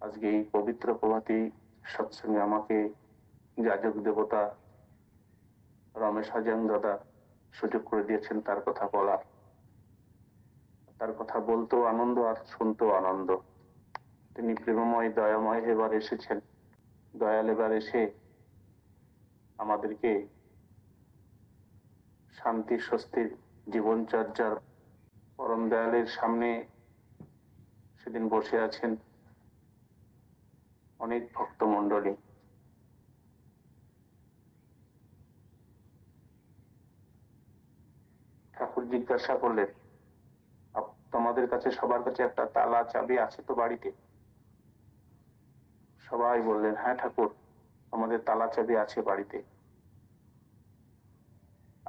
আজকে এই পবিত্র প্রভাতী সৎসঙ্গে আমাকে যাজক দেবতা রমেশ হাজাং দাদা সুযোগ করে দিয়েছেন তার কথা বলার, তার কথা বলতেও আনন্দ আর শুনতেও আনন্দ। তিনি প্রেমময় দয়াময় এবার এসেছেন, দয়াল এবার এসে আমাদেরকে শান্তি স্বস্তির জীবনচর্যার পরম দয়ালের সামনে সেদিন বসে আছেন অনেক ভক্তমণ্ডলী। ঠাকুর জিজ্ঞাসা করলেন, তোমাদের কাছে সবার কাছে একটা তালা চাবি আছে তো বাড়িতে? সবাই বললেন, হ্যাঁ ঠাকুর, আমাদের তালা চাবি আছে বাড়িতে।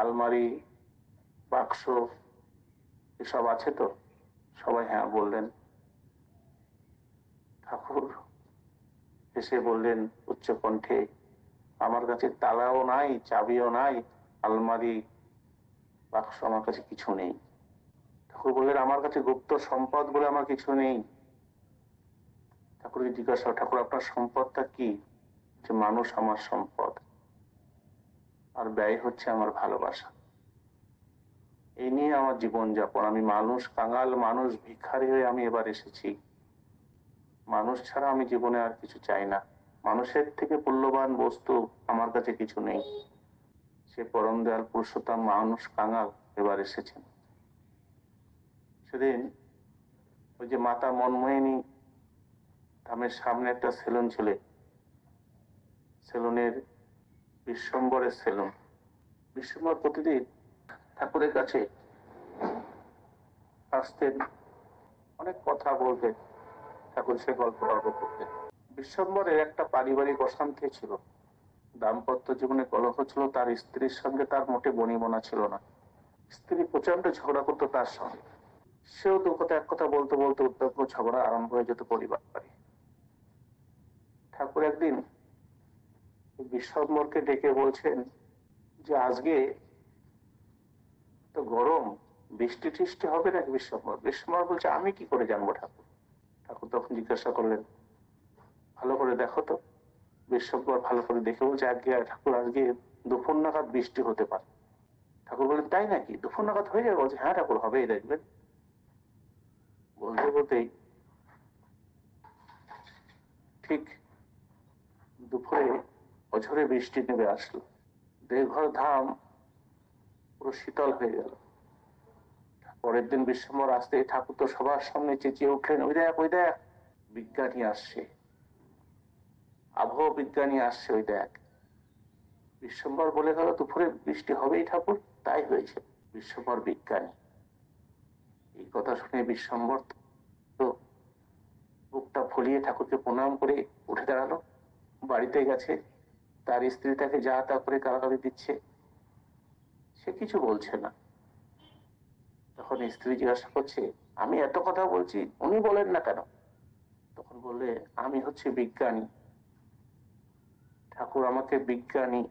আলমারি, বাক্স এসব আছে তো? সবাই হ্যাঁ বললেন। ঠাকুর এসে বললেন উচ্চ কণ্ঠে, আমার কাছে তালাও নাই, চাবিও নাই, আলমারি বাক্স আমার কাছে কিছু নেই। ঠাকুর বললেন, আমার কাছে গুপ্ত সম্পদ বলে আমার কিছু নেই। ঠাকুরকে জিজ্ঞাসা, ঠাকুর আপনার সম্পদটা কি? যে মানুষ আমার সম্পদ, আর ব্যয় হচ্ছে আমার ভালোবাসা। এই নিয়ে আমার জীবন যাপন। আমি মানুষ কাঙাল, মানুষ ভিখারি হয়ে আমি এবার এসেছি। মানুষ ছাড়া আমি জীবনে আর কিছু চাই না। মানুষের থেকে মূল্যবান বস্তু আমার কাছে কিছু নেই। সে পরম দয়াল পুরুষোত্তম মানুষ কাঙাল এবার এসেছেন। সেদিন ওই যে মাতা মনমোহিনী ধামের সামনে একটা সেলুন ছিল, সেলুনের বিশ্বম্বরের সেলুন। বিশ্বম্বর প্রতিদিন ঠাকুরের কাছে আসতেন, অনেক কথা বলতেন, ঠাকুর সে গল্প করতেন। বিশ্বম্বরের একটা পারিবারিক অশান্তি ছিল, দাম্পত্য জীবনে কলহ ছিল, তার স্ত্রীর সঙ্গে তার মোটে বনিবনা ছিল না। স্ত্রী প্রচন্ড ঝগড়া করতো তার সঙ্গে, সেও দু কথা এক কথা বলতে বলতে উত্তপ্ত ঝগড়া আরম্ভ হয়ে যেত পরিবারে। ঠাকুর একদিন বিশ্বম্বরকে ডেকে বলছেন যে আজকে তো গরম, বৃষ্টি টিষ্টি হবে নাকি? বিশ্বম্বর বলছে, আমি কি করে জানবো ঠাকুর? ঠাকুর তখন জিজ্ঞাসা করলেন, ভালো করে দেখো তো। বিশ্বম্বর ভালো করে দেখে বলছে, আজকে ঠাকুর, আজকে দুপুর নাগাদ বৃষ্টি হতে পারে। ঠাকুর বললেন, তাই নাকি? দুপুর নাগাদ হয়ে যাবে? বলছে, হ্যাঁ ঠাকুর, হবেই, দেখবেন। বলতে বলতেই ঠিক দুপুরে অঝরে বৃষ্টি নেমে আসলো। দেওঘর ধাম পুরো শীতল হয়ে গেল। পরের দিন বিশ্বম্বর আসতে ঠাকুর তো সবার সামনে চেঁচিয়ে উঠলেন, ওই দেখ, ওই দেখ, বিজ্ঞানী আসছে, আবহাওয়া বিজ্ঞানী আসছে, ওই দেখ। বিশ্বম্বর বলে গেল, দুপুরে বৃষ্টি হবেই ঠাকুর। তাই হয়েছে। বিশ্বম্বর বিজ্ঞানী। এই কথা শুনে বিশ্বম্বর তো বুকটা ফুলিয়ে ঠাকুরকে প্রণাম করে উঠে দাঁড়ালো। বাড়িতে গেছে, তার স্ত্রী তাকে যা তা করে গালাগালি দিচ্ছে, সে কিছু বলছে না। তখন স্ত্রী জিজ্ঞাসা করছে, আমি এত কথা বলছি, উনি বলেন না কেন? তখন বললে, আমি হচ্ছে বিজ্ঞানী, ঠাকুর আমাকে বিজ্ঞানী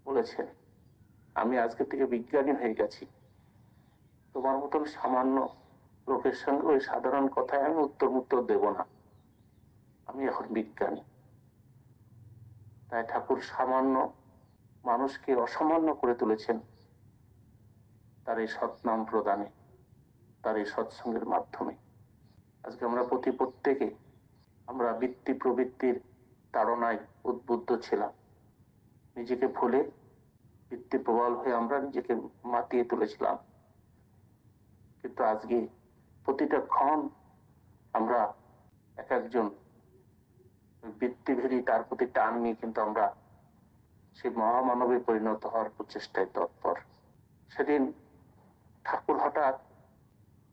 বলেছেন, আমি আজকে থেকে বিজ্ঞানী হয়ে গেছি। তোমার মতন সামান্য লোকের সঙ্গে ওই সাধারণ কথায় আমি উত্তর দেব না, আমি এখন বিজ্ঞানী। তাই ঠাকুর সামান্য মানুষকে অসামান্য করে তুলেছেন তার এই সৎনাম প্রদানে, তার এই সৎসঙ্গের মাধ্যমে। আজকে আমরা প্রত্যেকে আমরা বৃত্তি প্রবৃত্তির তাড়নায় উদ্বুদ্ধ ছিলাম, নিজেকে ভুলে বৃত্তি প্রবল হয়ে আমরা নিজেকে মাতিয়ে তুলেছিলাম। কিন্তু আজকে প্রতিটা ক্ষণ আমরা এক একজন বৃত্তিভেদী তার প্রতি টান নিয়ে কিন্তু আমরা সেই মহামানবে পরিণত হওয়ার প্রচেষ্টায় তৎপর। সেদিন ঠাকুর হঠাৎ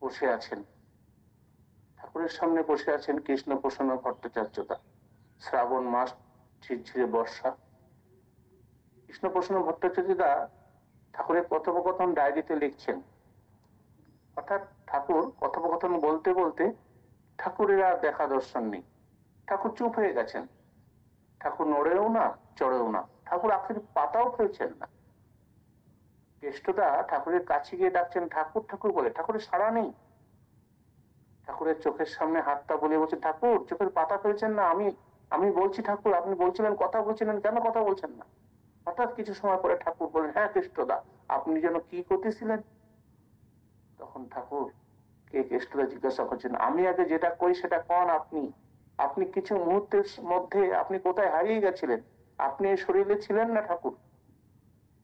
বসে আছেন, ঠাকুরের সামনে বসে আছেন কৃষ্ণপ্রসন্ন ভট্টাচার্যদা। শ্রাবণ মাস, ঝিরঝিরে বর্ষা। কৃষ্ণপ্রসন্ন ভট্টাচার্যদা ঠাকুরের কথোপকথন ডায়েরিতে লিখছেন। অর্থাৎ ঠাকুর কথোপকথন বলতে বলতে ঠাকুরের আর দেখা দর্শন নেই। ঠাকুর চুপ হয়ে গেছেন। ঠাকুর নড়েও না, চড়েও না। ঠাকুর আখের পাতাও ফেলছেন না। কেষ্টদা ঠাকুরের কাছে গিয়ে ডাকছেন, ঠাকুর ঠাকুর বলে, ঠাকুরের সাড়া নেই। ঠাকুরের চোখের সামনে হাতটা বলিয়ে বলছে, ঠাকুর চোখের পাতা ফেলছেন না, আমি আমি বলছি ঠাকুর, আপনি বলছিলেন কথা বলছিলেন, কেন কথা বলছেন না? হঠাৎ কিছু সময় পরে ঠাকুর বলেন, হ্যাঁ কৃষ্ণদা, আপনি যেন কি করতেছিলেন? তখন ঠাকুর কে কেষ্টদা জিজ্ঞাসা করছেন, আমি আগে যেটা কই সেটা কন আপনি। আপনি কিছু মুহূর্তের মধ্যে আপনি কোথায় হারিয়ে গেছিলেন? আপনি এই শরীরে ছিলেন না ঠাকুর,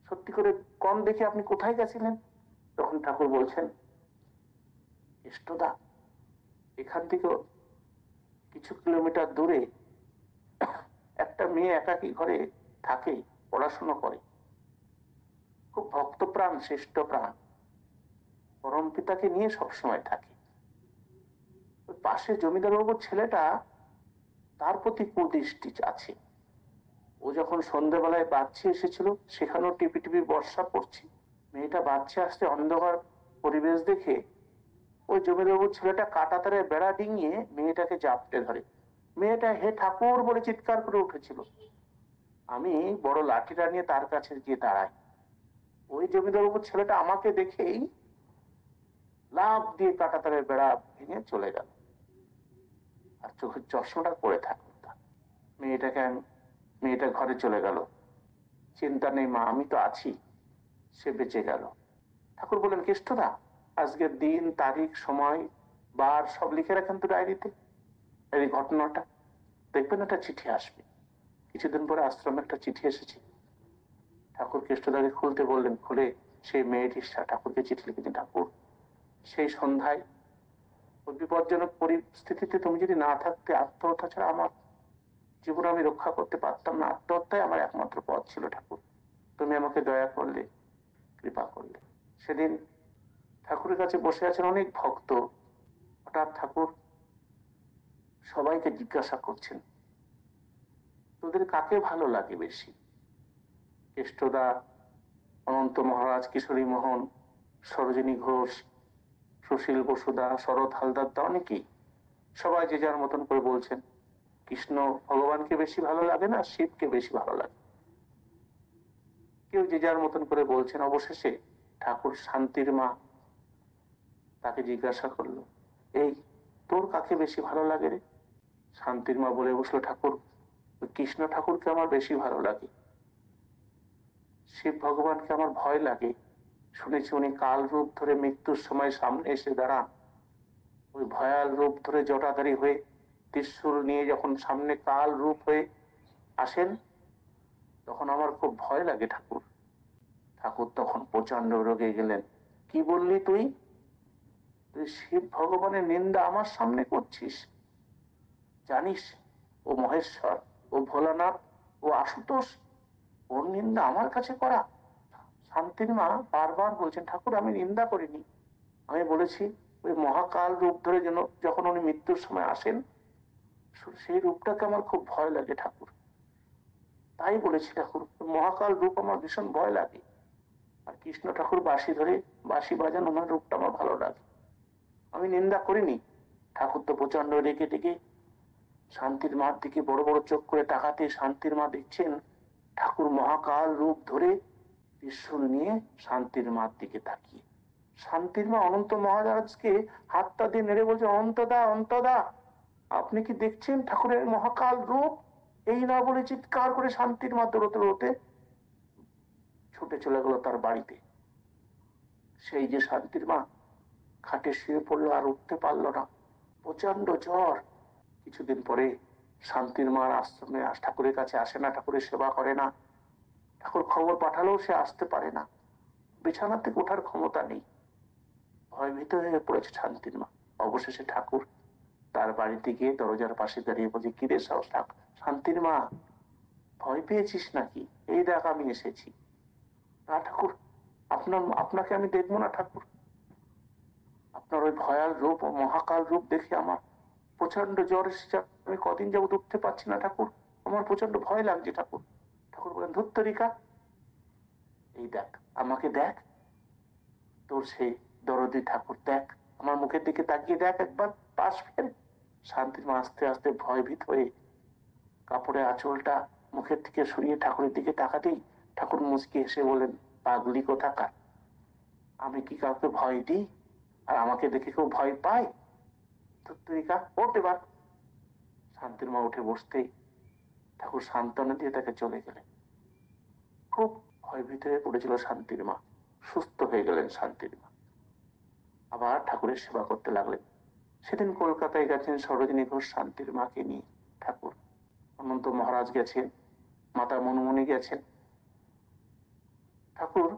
সত্যি করে কন দেখে আপনি কোথায় গেছিলেন? তখন ঠাকুর বলছেন, কেষ্টদা, এখান থেকে কিছু কিলোমিটার দূরে একটা মেয়ে একাকী ঘরে থাকে, পড়াশোনা করে, খুব ভক্ত প্রাণ, শ্রেষ্ঠ প্রাণ, পরম পিতাকে নিয়ে সবসময় থাকে। ওই পাশে জমিদার বাবুর ছেলেটা, তার প্রতি কুদৃষ্টি আছে। ও যখন সন্ধ্যাবেলায় বাচ্চা এসেছিল, সেখানেও টিপি টিপি বর্ষা পড়ছে, মেয়েটা বাচ্চা আসতে অন্ধকার পরিবেশ দেখে ওই জমিদারবাবুর ছেলেটা কাঁটা তারে বেড়া ডিঙিয়ে মেয়েটাকে জাপটে ধরে। মেয়েটা হে ঠাকুর বলে চিৎকার করে উঠেছিল। আমি বড় লাঠিটা নিয়ে তার কাছে গিয়ে দাঁড়াই। ওই জমিদারবাবুর ছেলেটা আমাকে দেখেই লাফ দিয়ে কাঁটা তারের বেড়া ভেঙে চলে গেল, আর চোখের চশমাটা পড়ে থাকলো। মেয়েটা ঘরে চলে গেল। চিন্তা নেই মা, আমি তো আছি। সে বেঁচে গেল। ঠাকুর বললেন, কেষ্টদা, আজকের দিন, তারিখ, সময়, বার সব লিখে রাখেন তো ডায়েরিতে। এই ঘটনাটা দেখবেন, একটা চিঠি আসবে। কিছুদিন পরে আশ্রমে একটা চিঠি এসেছে। ঠাকুর কেষ্টদাকে খুলতে বললেন। খুলে সেই মেয়েটি ঠাকুরকে চিঠি লিখেছেন, ঠাকুর, সেই সন্ধ্যায় ওই বিপজ্জনক পরিস্থিতিতে তুমি যদি না থাকতে, আত্মহত্যা ছাড়া আমার জীবন আমি রক্ষা করতে পারতাম না। আত্মহত্যাই আমার একমাত্র পথ ছিল ঠাকুর। তুমি আমাকে দয়া করলে, কৃপা করলে। সেদিন ঠাকুরের কাছে বসে আছেন অনেক ভক্ত। হঠাৎ ঠাকুর সবাইকে জিজ্ঞাসা করছেন, তোদের কাকে ভালো লাগে বেশি? কেষ্টদা, অনন্ত মহারাজ, কিশোরী মোহন, সরোজিনী ঘোষ, সুশীল বসুদা, শরৎ হালদার, অনেকেই, সবাই যে যার মতন করে বলছেন কৃষ্ণ ভগবানকে বেশি ভালো লাগে না শিবকে বেশি ভালো লাগে। কেউ যে যার মতন করে বলছেন। অবশেষে ঠাকুর শান্তির মা, তাকে জিজ্ঞাসা করলো, এই তোর কাকে বেশি ভালো লাগে রে? শান্তির মা বলে বসলো, ঠাকুর, কৃষ্ণ ঠাকুরকে আমার বেশি ভালো লাগে। শিব ভগবানকে আমার ভয় লাগে। শুনেছি উনি কাল রূপ ধরে মৃত্যুর সময় সামনে এসে দাঁড়ান। ওই ভয়াল রূপ ধরে জটাধারী হয়ে ত্রিশূল নিয়ে যখন সামনে কাল রূপ হয়ে আসেন, তখন আমার খুব ভয় লাগে ঠাকুর। ঠাকুর তখন প্রচন্ড রোগে গেলেন। কি বললি তুই? তুই শিব ভগবানের নিন্দা আমার সামনে করছিস? জানিস ও মহেশ্বর, ও ভোলানাথ, ও আশুতোষ, ওর নিন্দা আমার কাছে করা? শান্তির মা বারবার বলছেন, ঠাকুর আমি নিন্দা করিনি। আমি বলেছি ওই মহাকাল রূপ ধরে যেন যখন উনি মৃত্যুর সময় আসেন, সেই রূপটাকে আমার খুব ভয় লাগে ঠাকুর। তাই বলেছি ঠাকুর, মহাকাল রূপ আমার ভীষণ ভয় লাগে। আর কৃষ্ণ ঠাকুর বাঁশি ধরে বাঁশি বাজান, ওনার রূপটা আমার ভালো লাগে। আমি নিন্দা করিনি। ঠাকুর তো প্রচন্ড রেগে টেগে শান্তির মার দিকে বড় বড় চোখ করে তাকাতে, শান্তির মা দেখছেন ঠাকুর মহাকাল রূপ ধরে ত্রিশূল নিয়ে শান্তির মার দিকে তাকিয়ে। শান্তির মা অনন্ত মহারাজকে হাতটা দিয়ে নেড়ে বলছে, অন্তদা, অন্তদা, আপনি কি দেখছেন ঠাকুরের মহাকাল রূপ? এই না বলে চিৎকার করে শান্তির মা দৌড়তে দৌড়তে ছুটে চলে গেল তার বাড়িতে। সেই যে শান্তির মা খাটে শুয়ে পড়লো, আর উঠতে পারলো না, প্রচন্ড জ্বর। কিছুদিন পরে শান্তির মার আশ্রমে ঠাকুরের কাছে আসে না, ঠাকুরের সেবা করে না। ঠাকুর খবর পাঠালেও সে আসতে পারে না, বিছানা থেকে ওঠার ক্ষমতা নেই। ভয়ভীত হয়ে পড়েছে শান্তির মা। অবশেষে ঠাকুর তার বাড়িতে গিয়ে দরজার পাশে দাঁড়িয়ে বলছে, কি রে সাহস? শান্তির মা, ভয় পেয়েছিস নাকি? এই দেখ আমি এসেছি। না ঠাকুর, আপনাকে আমি দেখবো না ঠাকুর। আপনার ওই ভয়াল রূপ ও মহাকাল রূপ দেখে আমার প্রচন্ড জ্বর এসেছে। আমি কদিন যাবত উঠতে পারছি না ঠাকুর, আমার প্রচন্ড ভয় লাগছে ঠাকুর। ঠাকুর বলেন, ধুত্তরিকা, এই দেখ, আমাকে দেখ, তোর সেই দরদি ঠাকুর, দেখ আমার মুখের দিকে তাকিয়ে দেখ একবার, পাশ ফের। শান্তির মা আস্তে আস্তে ভয়ভীত হয়ে কাপড়ে আঁচলটা মুখের থেকে সরিয়ে ঠাকুরের দিকে তাকাতেই ঠাকুর মুচকি এসে বলেন, পাগলি কোথাকার, আমি কি কাউকে ভয় দিই? আর আমাকে দেখে কেউ ভয় পায়? ধুত্তরিকা ওঠ এবার। শান্তির মা উঠে বসতেই ঠাকুর সান্ত্বনা দিয়ে তাকে চলে গেলেন। খুব ভয়ভীত হয়ে পড়েছিল শান্তির মা। সুস্থ হয়ে গেলেন শান্তির মা, আবার ঠাকুরের সেবা করতে লাগলেন। সেদিন কলকাতায় গেছেন সরোজিনী ঘোষ শান্তির মাকে নিয়ে। ঠাকুর অনন্ত মহারাজ গেছেন, মাতা মনমুনি গেছেন। ঠাকুর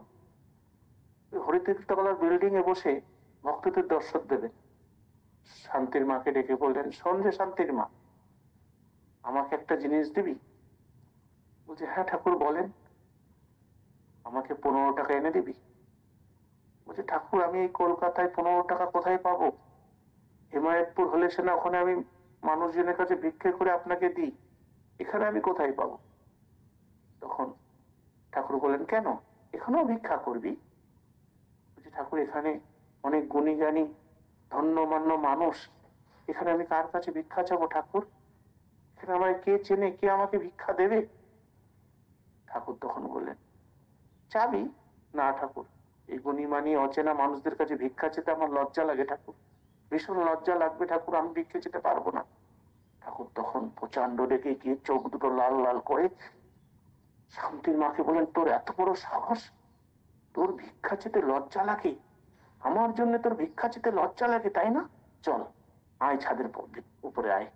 হরিতীর্থতলার বিল্ডিং এ বসে ভক্তদের দর্শন দেবেন। শান্তির মাকে ডেকে বললেন, শোন রে শান্তির মা, আমাকে একটা জিনিস দিবি? বলছে, হ্যাঁ ঠাকুর বলেন। আমাকে 15 টাকা এনে দিবি? বলছে, ঠাকুর আমি এই কলকাতায় 15 টাকা কোথায় পাবো? হিমায়তপুর হলে সে না, ওখানে আমি মানুষজনের কাছে ভিক্ষে করে আপনাকে দিই, এখানে আমি কোথায় পাবো? তখন ঠাকুর বলেন, কেন এখানেও ভিক্ষা করবি? বলছে, ঠাকুর এখানে অনেক গুণী জ্ঞানী ধন্যমান্য মানুষ, এখানে আমি কার কাছে ভিক্ষা চাবো ঠাকুর? এখানে আমায় কে চেনে, কে আমাকে ভিক্ষা দেবে? ঠাকুর তখন বললেন, চাবি? না ঠাকুর, এই গুণী মানি অচেনা মানুষদের কাছে ভিক্ষা চেতে আমার লজ্জা লাগে ঠাকুর, ভীষণ লজ্জা লাগবে ঠাকুর, আমি ভিক্ষে চেতে পারবো না। ঠাকুর তখন প্রচন্ড রেগে গিয়ে চোখ দুটো লাল লাল করে শান্তির মাকে বলেন, তোর এত বড় সাহস, তোর ভিক্ষা চেতে লজ্জা লাগে? আমার জন্য তোর ভিক্ষা চেতে লজ্জা লাগে তাই না? চল আয় ছাদের উপরে আয়,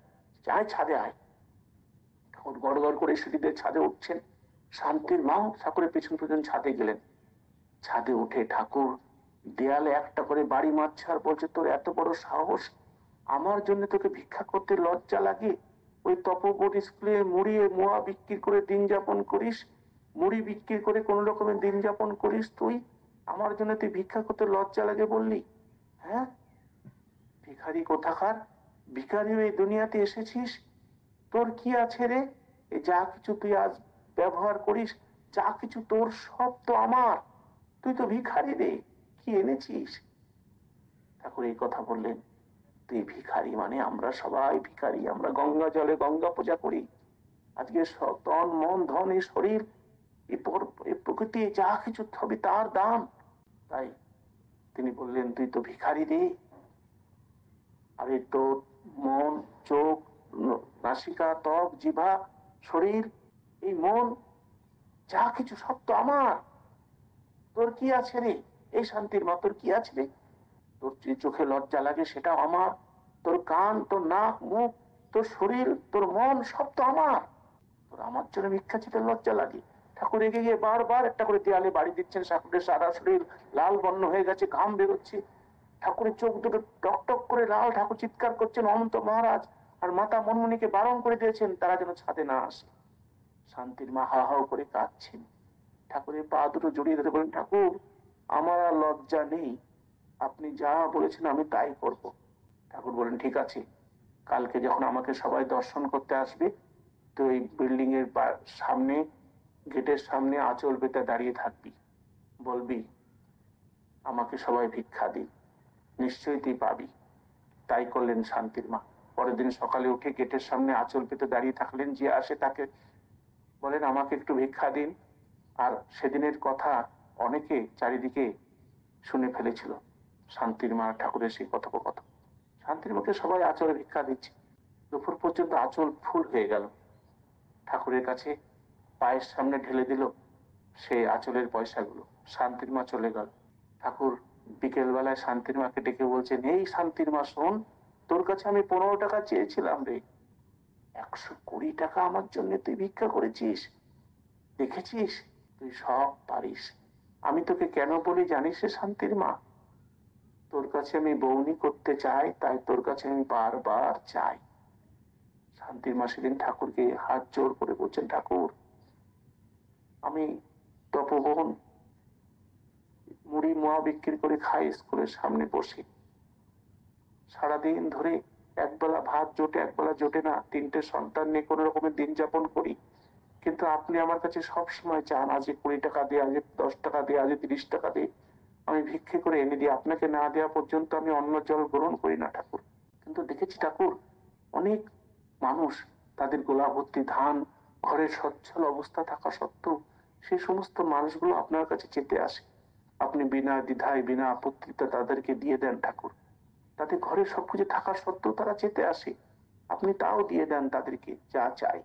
আয় ছাদে আয়। ঠাকুর গড় গড় করে সিঁড়িতে ছাদে উঠছেন। শান্তির মাও ঠাকুরের পেছন পেছন ছাদে গেলেন। ছাদে উঠে ঠাকুর দেয়ালে একটা করে বাড়ি মারছে আর বলছে, তোর এত বড় সাহস, আমার জন্য তোকে ভিক্ষা করতে লজ্জা লাগে? ওই তপবোধ স্কুলে মুড়িয়ে মোয়া বিক্রি করে দিন যাপন করিস, মুড়ি বিক্রি করে কোন রকমের দিন যাপন করিস, তুই আমার জন্য তুই ভিক্ষা করতে লজ্জা লাগে বললি? হ্যাঁ ভিখারি কোথাকার, ভিখারি এই দুনিয়াতে এসেছিস, তোর কি আছে রে? এই যা কিছু তুই আজ ব্যবহার করিস, যা কিছু তোর, সব তো আমার, তুই তো ভিখারি রে, কি এনেছিস? ঠাকুর এই কথা বললেন, তুই ভিখারি মানে আমরা সবাই ভিখারি, আমরা গঙ্গা জলে গঙ্গা পূজা করি, আজকে সব তন মন ধন এই শরীর এই প্রকৃতি যা কিছু সবই তার দান। তাই তিনি বললেন, তুই তো ভিখারি রে, আরে তোর মন, চোখ, নাসিকা, ত্বক, জিভা, শরীর, এই মন যা কিছু সব তো আমার, তোর কি আছে রে? এই শান্তির মা, তোর কি আছে রে? তোর যে চোখে লজ্জা লাগে সেটাও আমার, তোর কান, তোর নাক, মুখ, তোর শরীর, তোর মন সব তো আমার, তোর আমার জন্য ভিক্ষা চেতে লজ্জা লাগে? ঠাকুর রেগে গিয়ে বারবার একটা করে দেয়ালে বাড়ি দিচ্ছেন। ঠাকুরের সারা শরীর লাল বর্ণ হয়ে গেছে, ঘাম বেরোচ্ছে, ঠাকুরের চোখ দুটো টক টক করে লাল। ঠাকুর চিৎকার করছেন, অনন্ত মহারাজ আর মাতা মনমুনিকে বারণ করে দিয়েছেন তারা যেন ছাদে না আসে। শান্তির মা হা হা করে কাঁদছেন। ঠাকুরের পা দুটো জড়িয়ে ধরে বলেন, ঠাকুর আমার আর লজ্জা নেই, আপনি যা বলেছেন আমি তাই করব। ঠাকুর বলেন, ঠিক আছে, কালকে যখন আমাকে সবাই দর্শন করতে আসবে, তো এই বিল্ডিং এর সামনে, গেটের সামনে আঁচল পেতে দাঁড়িয়ে থাকবি, বলবি আমাকে সবাই ভিক্ষা দিন, নিশ্চয়ই তুই পাবি। তাই করলেন শান্তির মা। পরের দিন সকালে উঠে গেটের সামনে আঁচল পেতে দাঁড়িয়ে থাকলেন, যে আসে তাকে বলেন আমাকে একটু ভিক্ষা দিন। আর সেদিনের কথা অনেকে চারিদিকে শুনে ফেলেছিল, শান্তির মা ঠাকুরের সেই কথোপকথন। শান্তির মাকে সবাই আঁচলে ভিক্ষা দিচ্ছে। দুপুর পর্যন্ত আঁচল ফুল হয়ে গেল। ঠাকুরের কাছে পায়ের সামনে ঢেলে দিল সেই আঁচলের পয়সাগুলো। শান্তির মা চলে গেল। ঠাকুর বিকেল বেলায় শান্তির মাকে ডেকে বলছেন, এই শান্তির মা শোন, তোর কাছে আমি 15 টাকা চেয়েছিলাম রে, 120 টাকা আমার জন্য তুই ভিক্ষা করেছিস, দেখেছিস তুই সব পারিস। আমি তোকে কেন বলি জানিস রে শান্তির মা? তোর কাছে আমি বউনি করতে চাই, তাই তোর কাছে আমি বারবার চাই। শান্তির মা সেদিন ঠাকুরকে হাত জোর করে বলছেন, ঠাকুর আমি তপবন মুড়ি মোয়া বিক্রি করে খাই স্কুলের সামনে বসে, সারাদিন ধরে একবেলা ভাত জোটে একবেলা জোটে না, 3টে সন্তান নিয়ে কোন রকমের দিন যাপন করি, কিন্তু আপনি আমার কাছে সব সময় চান, আজ 20 টাকা দিয়ে, আজ 10 টাকা দিয়ে, আজ 30 টাকা দিয়ে আমি ভিক্ষে করে এনে দিই, আপনাকে না দেওয়া পর্যন্ত আমি অন্ন জল গ্রহণ করি না ঠাকুর। কিন্তু দেখেছি ঠাকুর, অনেক মানুষ তাদের গোলা ভর্তি ধান, ঘরের সচ্ছল অবস্থা থাকা সত্ত্বেও সেই সমস্ত মানুষগুলো আপনার কাছে চেতে আসে, আপনি বিনা দ্বিধায় বিনা আপত্তিতে তাদেরকে দিয়ে দেন ঠাকুর। তাদের ঘরে সবকিছু থাকা সত্ত্বেও তারা যেতে আসে, আপনি তাও দিয়ে দেন তাদেরকে যা চাই।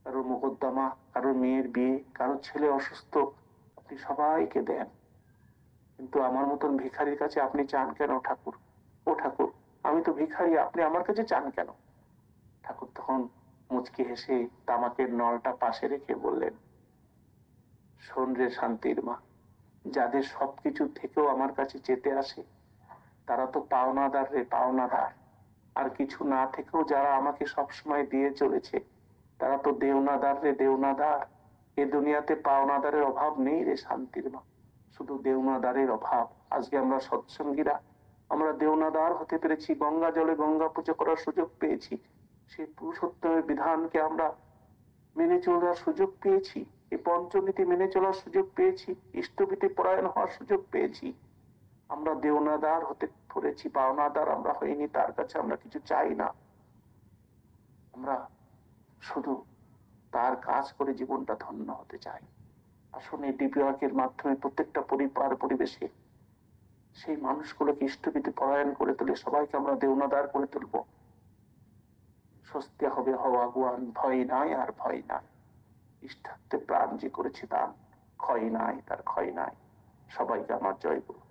কারোর মোকদ্দমা, কারোর মেয়ের বিয়ে, কারোর ছেলে অসুস্থ, আপনি সবাইকে দেন। কিন্তু আমার মতন ভিখারির কাছে আপনি চান কেন ঠাকুর? ও ঠাকুর, আমি তো ভিখারি, আপনি আমার কাছে চান কেন? ঠাকুর তখন মুচকি হেসে তামাকের নলটা পাশে রেখে বললেন, শোন রে শান্তির মা, যাদের সবকিছু থেকেও আমার কাছে যেতে আসে তারা তো পাওনাদার রে, পাওনাদার। আর কিছু না থেকেও যারা আমাকে সবসময় দিয়ে চলেছে তারা তো দেওনাদার রে, দেওনাদার। এ দুনিয়াতে পাওনাদারের অভাব নেই রে শান্তির মা, শুধু দেওনাদারের অভাব। আজকে আমরা সৎসঙ্গীরা, আমরা দেওনাদার হতে পেরেছি, গঙ্গা জলে গঙ্গা পুজো করার সুযোগ পেয়েছি, সেই পুরুষোত্তমের বিধানকে আমরা মেনে চলার সুযোগ পেয়েছি, এই পঞ্চনীতি মেনে চলার সুযোগ পেয়েছি, ইষ্টভীতি পরায়ণ হওয়ার সুযোগ পেয়েছি। আমরা দেওনাদার হতে পড়েছি, পাওনাদার আমরা হইনি। তার কাছে আমরা কিছু চাই না, আমরা শুধু তার কাজ করে জীবনটা ধন্য হতে চাই। আসুন এই ডিপি ওয়ার্কের মাধ্যমে প্রত্যেকটা পরিবার পরিবেশে সেই মানুষগুলোকে ইষ্টভীতি পরায়ণ করে তুলে সবাইকে আমরা দেওনাদার করে তুলবো। স্বস্তি হবে হওয়া গুয়ান, ভয় নাই আর ভয় নাই। ইষ্টার্থে প্রাণ যে করেছে দান, ক্ষয় নাই তার ক্ষয় নাই। সবাইকে আমার জয় গুরু।